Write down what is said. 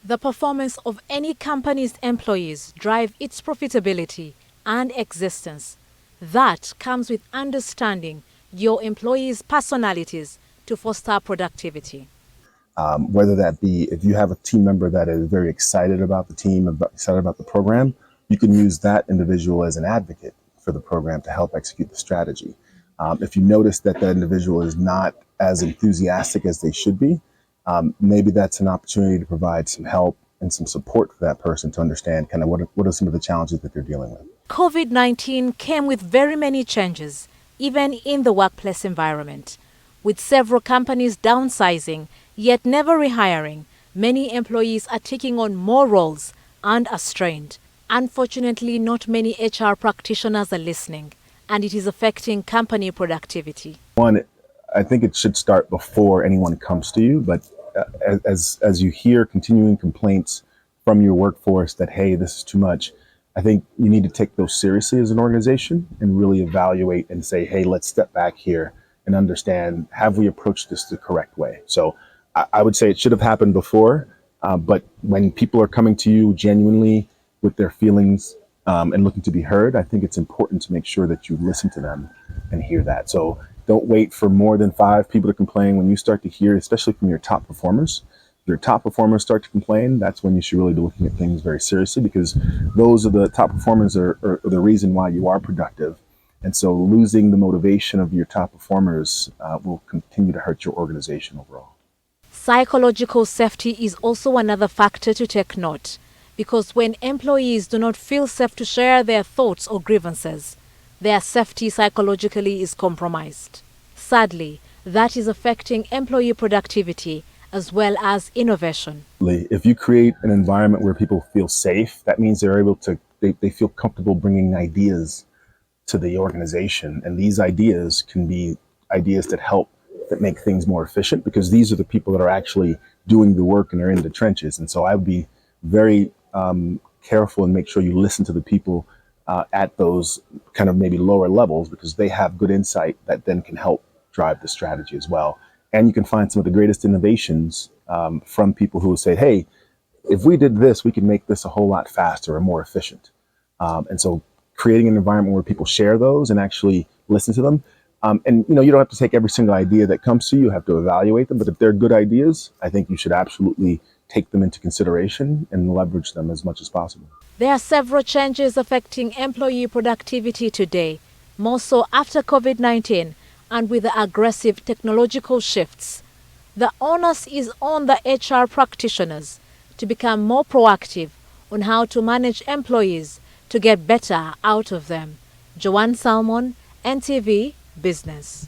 The performance of any company's employees drive its profitability and existence. That comes with understanding your employees' personalities to foster productivity. Whether that be if you have a team member that is very excited about the team, excited about the program, you can use that individual as an advocate for the program to help execute the strategy. If you notice that that individual is not as enthusiastic as they should be, maybe that's an opportunity to provide some help and some support for that person to understand kind of what are some of the challenges that they're dealing with. COVID-19 came with very many changes, even in the workplace environment. With several companies downsizing, yet never rehiring, many employees are taking on more roles and are strained. Unfortunately, not many HR practitioners are listening, and it is affecting company productivity. One, I think it should start before anyone comes to you, but as you hear continuing complaints from your workforce that, hey, this is too much, I think you need to take those seriously as an organization and really evaluate and say, hey, let's step back here and understand, have we approached this the correct way? So I would say it should have happened before, but when people are coming to you genuinely with their feelings and looking to be heard, I think it's important to make sure that you listen to them and hear that. So don't wait for more than 5 people to complain. When you start to hear, especially from your top performers, your top performers start to complain, that's when you should really be looking at things very seriously, because those are the top performers are the reason why you are productive. And so losing the motivation of your top performers will continue to hurt your organization overall. Psychological safety is also another factor to take note, because when employees do not feel safe to share their thoughts or grievances, their safety psychologically is compromised. Sadly, that is affecting employee productivity as well as innovation. If you create an environment where people feel safe, that means they're able to, they feel comfortable bringing ideas to the organization. And these ideas can be ideas that help, that make things more efficient, because these are the people that are actually doing the work and they're in the trenches. And so I would be very careful and make sure you listen to the people at those kind of maybe lower levels, because they have good insight that then can help drive the strategy as well. And you can find some of the greatest innovations from people who will say, hey, if we did this, we could make this a whole lot faster or more efficient. And so creating an environment where people share those and actually listen to them. And you don't have to take every single idea that comes to you. You have to evaluate them. But if they're good ideas, I think you should absolutely take them into consideration and leverage them as much as possible. There are several changes affecting employee productivity today, more so after COVID-19 and with the aggressive technological shifts. The onus is on the HR practitioners to become more proactive on how to manage employees to get better out of them. Joanne Salmon, NTV Business.